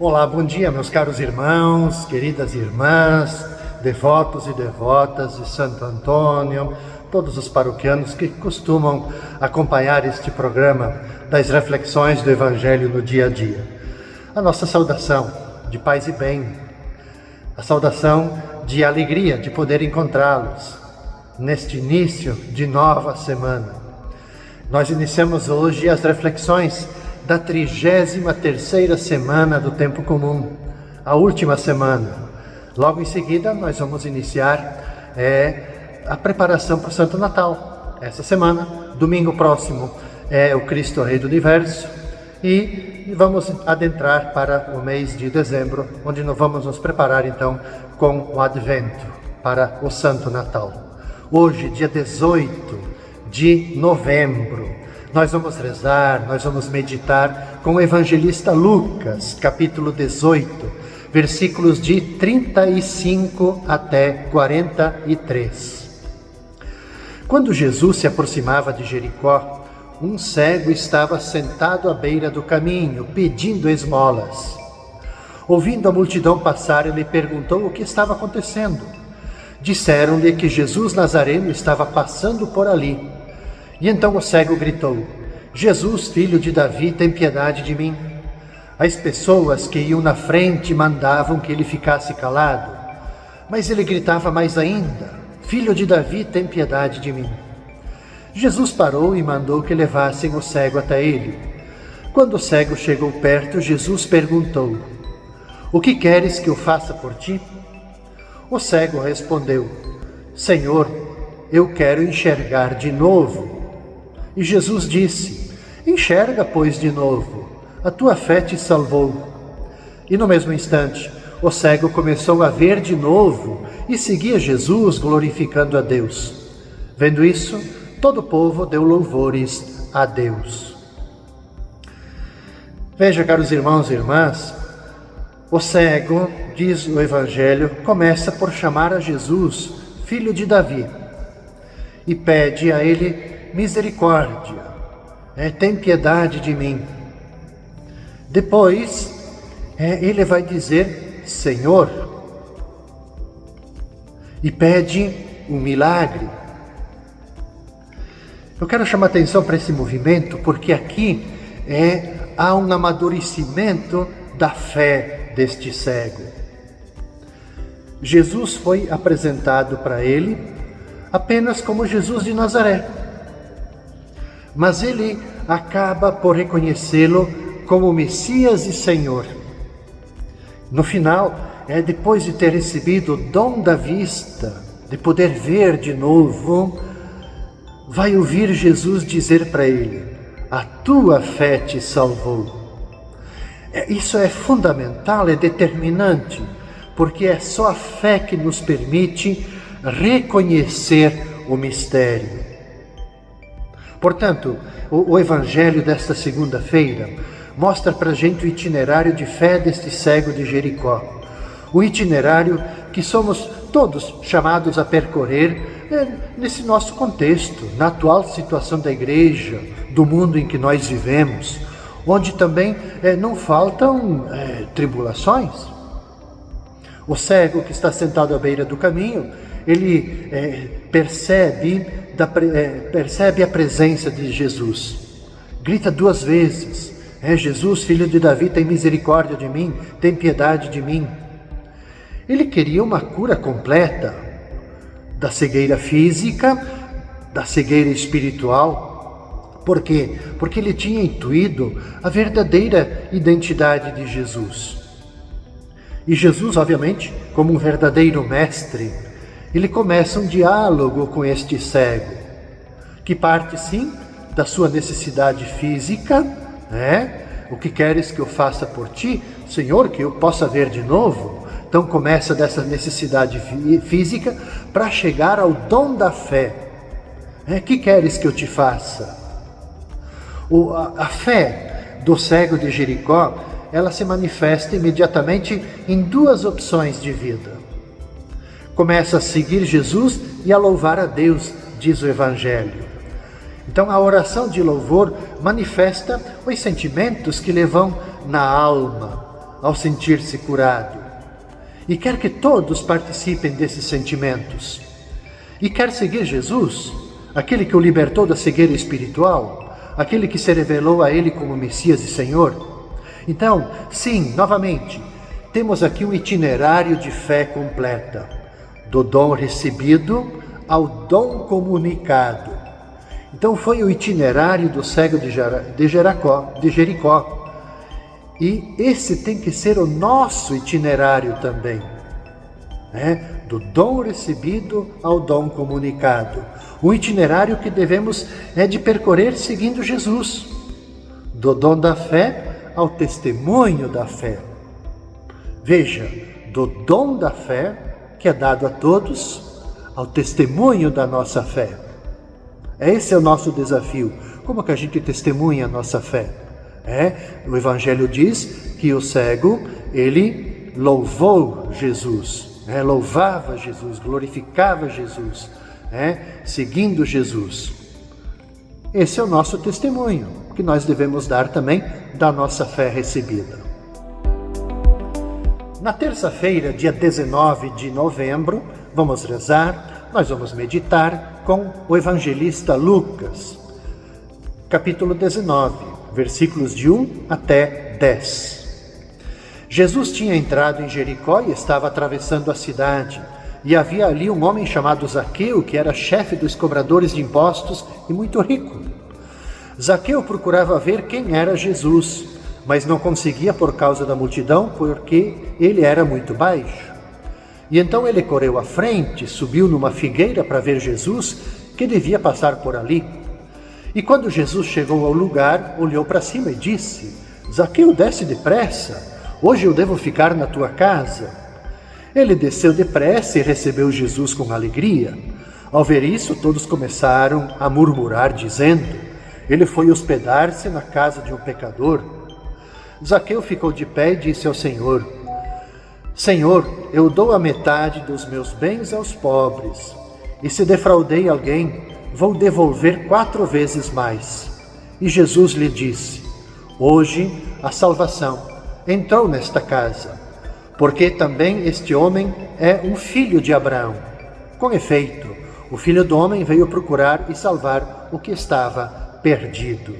Olá, bom dia, meus caros irmãos, queridas irmãs, devotos e devotas de Santo Antônio, todos os paroquianos que costumam acompanhar este programa das reflexões do Evangelho no dia a dia. A nossa saudação de paz e bem, a saudação de alegria de poder encontrá-los neste início de nova semana. Nós iniciamos hoje as reflexões da 33ª semana do Tempo Comum, a última semana. Logo em seguida, nós vamos iniciar a preparação para o Santo Natal. Essa semana, domingo próximo, é o Cristo Rei do Universo e vamos adentrar para o mês de dezembro, onde nós vamos nos preparar então com o Advento para o Santo Natal. Hoje, dia 18 de novembro, nós vamos rezar, nós vamos meditar com o evangelista Lucas, capítulo 18, versículos de 35 até 43. Quando Jesus se aproximava de Jericó, um cego estava sentado à beira do caminho, pedindo esmolas. Ouvindo a multidão passar, ele perguntou o que estava acontecendo. Disseram-lhe que Jesus Nazareno estava passando por ali. E então o cego gritou: Jesus, filho de Davi, tem piedade de mim. As pessoas que iam na frente mandavam que ele ficasse calado, mas ele gritava mais ainda: Filho de Davi, tem piedade de mim. Jesus parou e mandou que levassem o cego até ele. Quando o cego chegou perto, Jesus perguntou: O que queres que eu faça por ti? O cego respondeu: Senhor, eu quero enxergar de novo. E Jesus disse: Enxerga, pois, de novo, a tua fé te salvou. E no mesmo instante, o cego começou a ver de novo e seguia Jesus, glorificando a Deus. Vendo isso, todo o povo deu louvores a Deus. Veja, caros irmãos e irmãs, o cego, diz o Evangelho, começa por chamar a Jesus, filho de Davi, e pede a ele misericórdia, tem piedade de mim. Depois, ele vai dizer Senhor, e pede um milagre. Eu quero chamar atenção para esse movimento, porque aqui há um amadurecimento da fé deste cego. Jesus foi apresentado para ele apenas como Jesus de Nazaré, mas ele acaba por reconhecê-lo como Messias e Senhor. No final, depois de ter recebido o dom da vista, de poder ver de novo, vai ouvir Jesus dizer para ele: a tua fé te salvou. Isso é fundamental, é determinante, porque é só a fé que nos permite reconhecer o mistério. Portanto, o Evangelho desta segunda-feira mostra para a gente o itinerário de fé deste cego de Jericó. O itinerário que somos todos chamados a percorrer nesse nosso contexto, na atual situação da igreja, do mundo em que nós vivemos, onde também não faltam tribulações. O cego que está sentado à beira do caminho, ele percebe a presença de Jesus. Grita 2 vezes: Jesus, filho de Davi, tem misericórdia de mim, tem piedade de mim. Ele queria uma cura completa da cegueira física, da cegueira espiritual. Por quê? Porque ele tinha intuído a verdadeira identidade de Jesus. E Jesus, obviamente, como um verdadeiro mestre, ele começa um diálogo com este cego, que parte sim da sua necessidade física, O que queres que eu faça por ti? Senhor, que eu possa ver de novo. Então começa dessa necessidade física para chegar ao dom da fé. Que queres que eu te faça? A fé do cego de Jericó, ela se manifesta imediatamente em 2 opções de vida. Começa a seguir Jesus e a louvar a Deus, diz o Evangelho. Então a oração de louvor manifesta os sentimentos que levam na alma, ao sentir-se curado e quer que todos participem desses sentimentos. E quer seguir Jesus, aquele que o libertou da cegueira espiritual, aquele que se revelou a ele como Messias e Senhor. Então, sim, novamente, temos aqui um itinerário de fé completa, do dom recebido ao dom comunicado. Então foi o itinerário do cego de Jericó. E esse tem que ser o nosso itinerário também, né? Do dom recebido ao dom comunicado. Um itinerário que devemos de percorrer seguindo Jesus, do dom da fé ao testemunho da fé. Veja, do dom da fé, que é dado a todos, ao testemunho da nossa fé. Esse é o nosso desafio. Como que a gente testemunha a nossa fé? O Evangelho diz que o cego, ele louvou Jesus, louvava Jesus, glorificava Jesus, seguindo Jesus. Esse é o nosso testemunho, que nós devemos dar também da nossa fé recebida. Na terça-feira, dia 19 de novembro, vamos rezar, nós vamos meditar com o evangelista Lucas, capítulo 19. Versículos de 1 até 10. Jesus tinha entrado em Jericó e estava atravessando a cidade. E havia ali um homem chamado Zaqueu, que era chefe dos cobradores de impostos e muito rico. Zaqueu procurava ver quem era Jesus, mas não conseguia por causa da multidão, porque ele era muito baixo. E então ele correu à frente, subiu numa figueira para ver Jesus, que devia passar por ali. E quando Jesus chegou ao lugar, olhou para cima e disse: Zaqueu, desce depressa, hoje eu devo ficar na tua casa. Ele desceu depressa e recebeu Jesus com alegria. Ao ver isso, todos começaram a murmurar, dizendo: ele foi hospedar-se na casa de um pecador. Zaqueu ficou de pé e disse ao Senhor: Senhor, eu dou a metade dos meus bens aos pobres, e se defraudei alguém, vou devolver 4 vezes mais. E Jesus lhe disse: hoje a salvação entrou nesta casa, porque também este homem é um filho de Abraão. Com efeito, o Filho do Homem veio procurar e salvar o que estava perdido.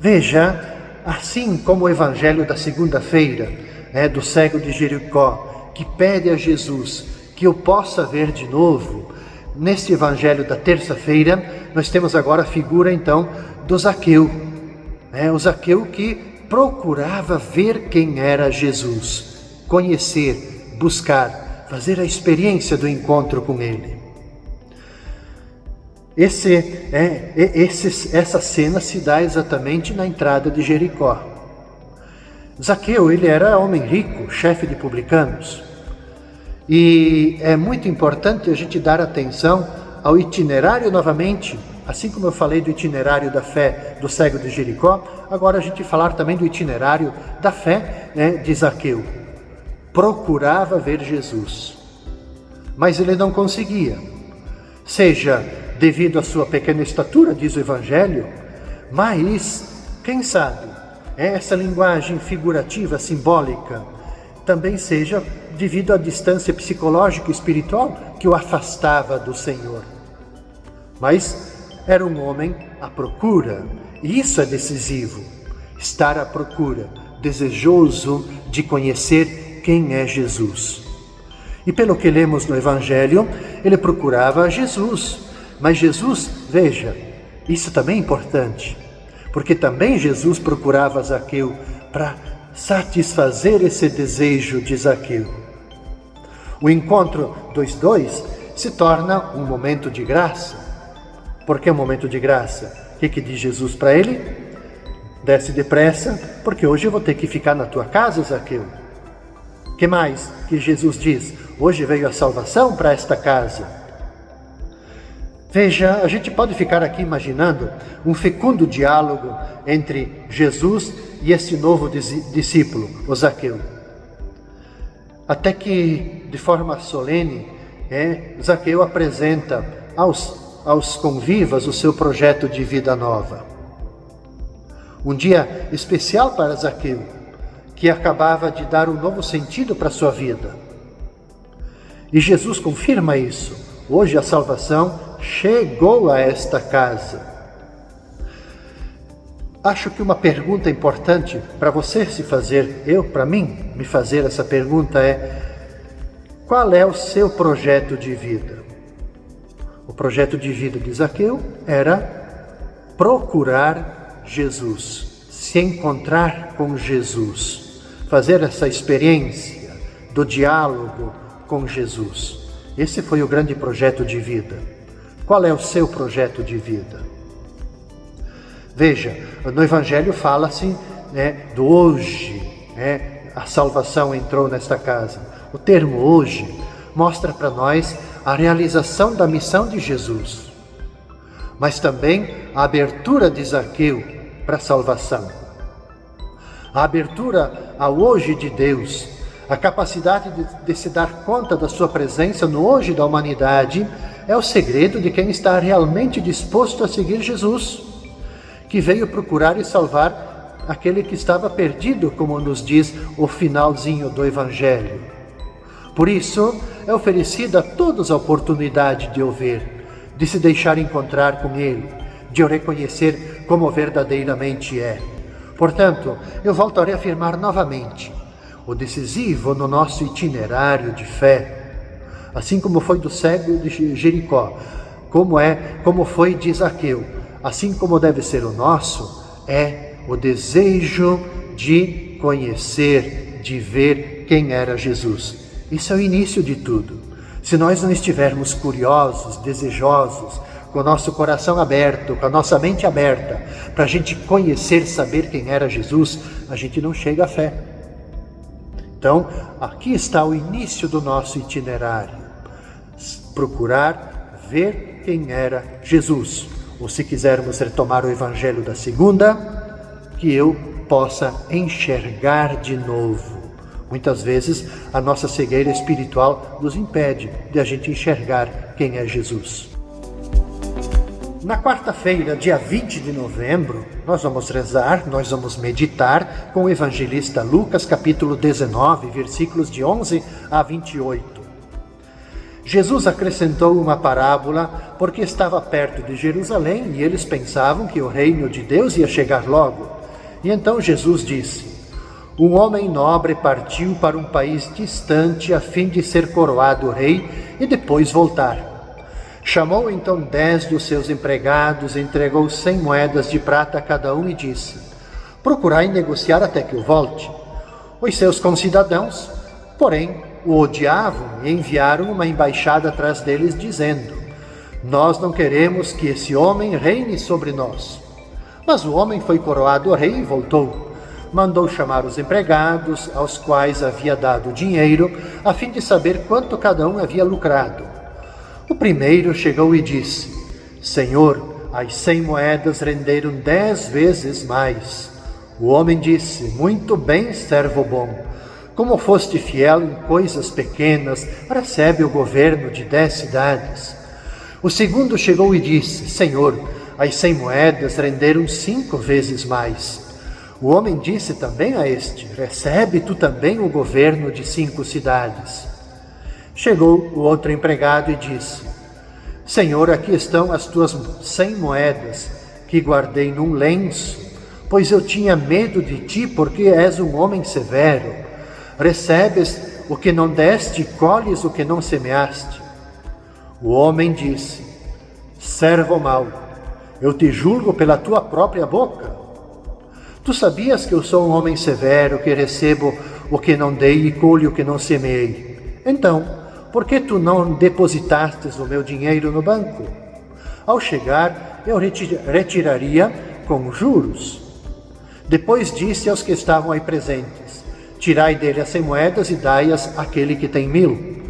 Veja, assim como o evangelho da segunda-feira, do cego de Jericó, que pede a Jesus que eu possa ver de novo, neste evangelho da terça-feira, nós temos agora a figura então do Zaqueu. O Zaqueu que procurava ver quem era Jesus, conhecer, buscar, fazer a experiência do encontro com ele. Essa cena se dá exatamente na entrada de Jericó. Zaqueu, ele era homem rico, chefe de publicanos. E é muito importante a gente dar atenção ao itinerário novamente, assim como eu falei do itinerário da fé do cego de Jericó, agora a gente falar também do itinerário da fé de Zaqueu. Procurava ver Jesus, mas ele não conseguia, seja devido à sua pequena estatura, diz o Evangelho, mas, quem sabe, essa linguagem figurativa, simbólica, também seja devido à distância psicológica e espiritual que o afastava do Senhor. Mas era um homem à procura, e isso é decisivo, estar à procura, desejoso de conhecer quem é Jesus. E pelo que lemos no Evangelho, ele procurava Jesus, mas Jesus, veja, isso também é importante, porque também Jesus procurava Zaqueu para satisfazer esse desejo de Zaqueu. O encontro dos dois se torna um momento de graça. Por que um momento de graça? O que diz Jesus para ele? Desce depressa, porque hoje eu vou ter que ficar na tua casa, Zaqueu. O que mais que Jesus diz? Hoje veio a salvação para esta casa. Veja, a gente pode ficar aqui imaginando um fecundo diálogo entre Jesus e esse novo discípulo, o Zaqueu. Até que, de forma solene, Zaqueu apresenta aos convivas o seu projeto de vida nova. Um dia especial para Zaqueu, que acabava de dar um novo sentido para a sua vida. E Jesus confirma isso. Hoje a salvação chegou a esta casa. Acho que uma pergunta importante para você se fazer, para mim, me fazer essa pergunta é: qual é o seu projeto de vida? O projeto de vida de Zaqueu era procurar Jesus, se encontrar com Jesus, fazer essa experiência do diálogo com Jesus. Esse foi o grande projeto de vida. Qual é o seu projeto de vida? Veja, no Evangelho fala-se do hoje, a salvação entrou nesta casa. O termo hoje mostra para nós a realização da missão de Jesus, mas também a abertura de Zaqueu para a salvação. A abertura ao hoje de Deus, a capacidade de se dar conta da sua presença no hoje da humanidade, é o segredo de quem está realmente disposto a seguir Jesus, que veio procurar e salvar aquele que estava perdido, como nos diz o finalzinho do Evangelho. Por isso, é oferecida a todos a oportunidade de ouvir, de se deixar encontrar com Ele, de o reconhecer como verdadeiramente é. Portanto, eu volto a reafirmar novamente: o decisivo no nosso itinerário de fé, assim como foi do cego de Jericó, como foi de Zaqueu, assim como deve ser o nosso, é o desejo de conhecer, de ver quem era Jesus. Isso é o início de tudo. Se nós não estivermos curiosos, desejosos, com o nosso coração aberto, com a nossa mente aberta, para a gente conhecer, saber quem era Jesus, a gente não chega à fé. Então, aqui está o início do nosso itinerário. Procurar ver quem era Jesus. Ou, se quisermos retomar o Evangelho da segunda, que eu possa enxergar de novo. Muitas vezes a nossa cegueira espiritual nos impede de a gente enxergar quem é Jesus. Na quarta-feira, dia 20 de novembro, nós vamos rezar, nós vamos meditar com o evangelista Lucas, capítulo 19, versículos de 11 a 28. Jesus acrescentou uma parábola porque estava perto de Jerusalém e eles pensavam que o reino de Deus ia chegar logo. E então Jesus disse: um homem nobre partiu para um país distante a fim de ser coroado rei e depois voltar. Chamou então 10 dos seus empregados, entregou 100 moedas de prata a cada um e disse: procurai negociar até que eu volte. Os seus concidadãos, porém, o odiavam e enviaram uma embaixada atrás deles, dizendo: nós não queremos que esse homem reine sobre nós. Mas o homem foi coroado rei e voltou. Mandou chamar os empregados, aos quais havia dado dinheiro, a fim de saber quanto cada um havia lucrado. O primeiro chegou e disse: Senhor, as 100 moedas renderam 10 vezes mais. O homem disse: muito bem, servo bom. Como foste fiel em coisas pequenas, recebe o governo de 10 cidades. O segundo chegou e disse: Senhor, as 100 moedas renderam 5 vezes mais. O homem disse também a este: recebe tu também o governo de 5 cidades. Chegou o outro empregado e disse: Senhor, aqui estão as tuas 100 moedas, que guardei num lenço, pois eu tinha medo de ti, porque és um homem severo. Recebes o que não deste e colhes o que não semeaste. O homem disse: servo mau, eu te julgo pela tua própria boca. Tu sabias que eu sou um homem severo, que recebo o que não dei e colho o que não semeei. Então, por que tu não depositastes o meu dinheiro no banco? Ao chegar, eu retiraria com juros. Depois disse aos que estavam aí presentes: tirai dele as 100 moedas e dai-as àquele que tem 1000.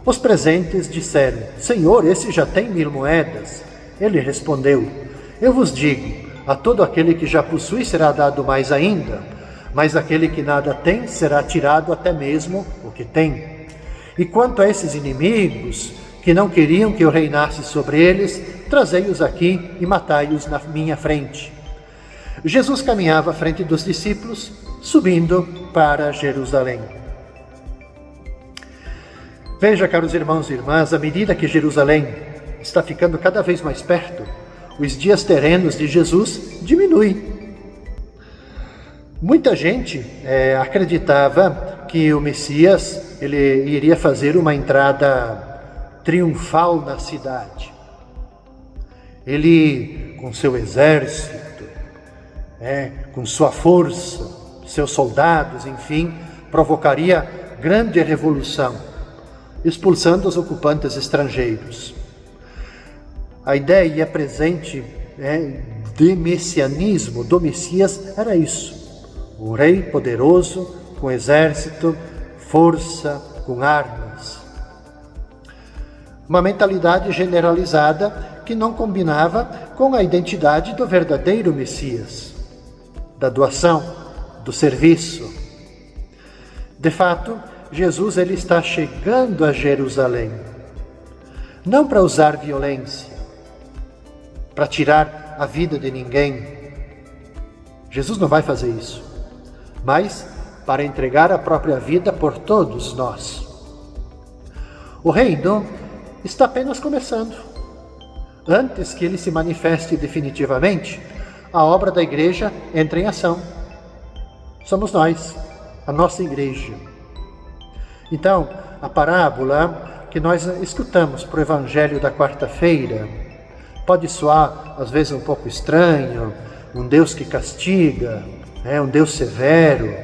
Os presentes disseram: Senhor, esse já tem 1000 moedas. Ele respondeu: eu vos digo, a todo aquele que já possui será dado mais ainda, mas aquele que nada tem será tirado até mesmo o que tem. E quanto a esses inimigos, que não queriam que eu reinasse sobre eles, trazei-os aqui e matai-os na minha frente. Jesus caminhava à frente dos discípulos, subindo para Jerusalém. Veja, caros irmãos e irmãs, à medida que Jerusalém está ficando cada vez mais perto, os dias terrenos de Jesus diminuem. Muita gente acreditava que o Messias ele iria fazer uma entrada triunfal na cidade. Ele, com seu exército, com sua força, seus soldados, enfim, provocaria grande revolução, expulsando os ocupantes estrangeiros. A ideia presente de messianismo, do Messias, era isso. Um rei poderoso, com exército, força, com armas. Uma mentalidade generalizada que não combinava com a identidade do verdadeiro Messias, da doação, do serviço. De fato, Jesus ele está chegando a Jerusalém, não para usar violência, para tirar a vida de ninguém. Jesus não vai fazer isso, mas para entregar a própria vida por todos nós. O reino está apenas começando. Antes que ele se manifeste definitivamente, a obra da igreja entra em ação. Somos nós, a nossa igreja. Então, a parábola que nós escutamos para o Evangelho da quarta-feira pode soar, às vezes, um pouco estranho, um Deus que castiga, um Deus severo,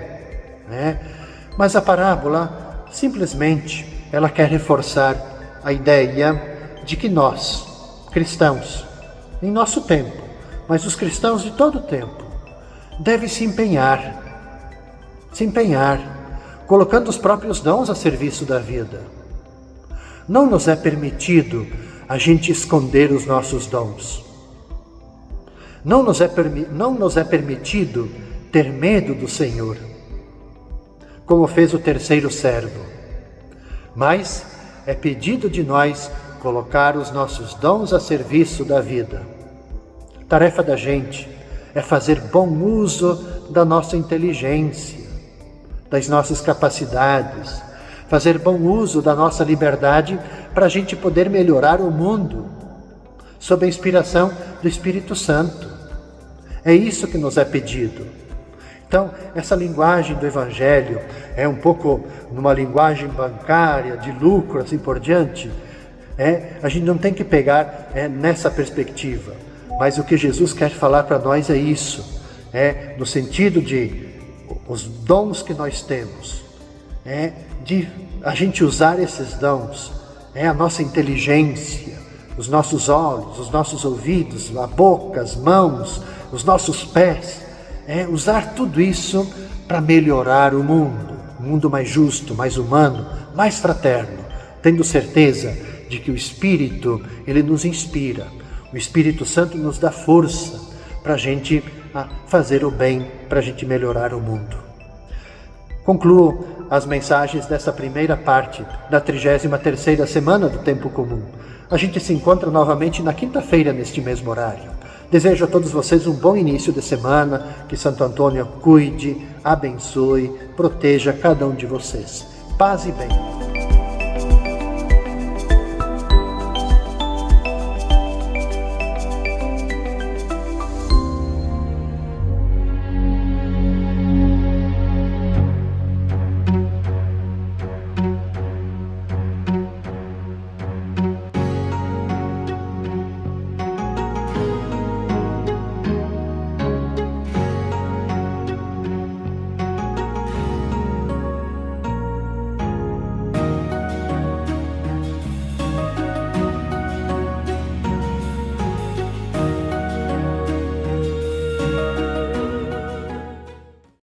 mas a parábola, simplesmente, ela quer reforçar a ideia de que nós, cristãos, em nosso tempo, mas os cristãos de todo o tempo, devem se empenhar, colocando os próprios dons a serviço da vida. Não nos é permitido a gente esconder os nossos dons. Não nos é permitido ter medo do Senhor, como fez o terceiro servo. Mas é pedido de nós colocar os nossos dons a serviço da vida. A tarefa da gente é fazer bom uso da nossa inteligência, das nossas capacidades, fazer bom uso da nossa liberdade para a gente poder melhorar o mundo, sob a inspiração do Espírito Santo. É isso que nos é pedido. Então, essa linguagem do Evangelho é um pouco numa linguagem bancária, de lucro, assim por diante. A gente não tem que pegar nessa perspectiva. Mas o que Jesus quer falar para nós é isso. No sentido de os dons que nós temos. De a gente usar esses dons. A nossa inteligência, os nossos olhos, os nossos ouvidos, a boca, as mãos, os nossos pés. Usar tudo isso para melhorar o mundo mais justo, mais humano, mais fraterno, tendo certeza de que o Espírito, ele nos inspira, o Espírito Santo nos dá força para a gente fazer o bem, para a gente melhorar o mundo. Concluo as mensagens dessa primeira parte da 33ª semana do Tempo Comum. A gente se encontra novamente na quinta-feira, neste mesmo horário. Desejo a todos vocês um bom início de semana, que Santo Antônio cuide, abençoe, proteja cada um de vocês. Paz e bem.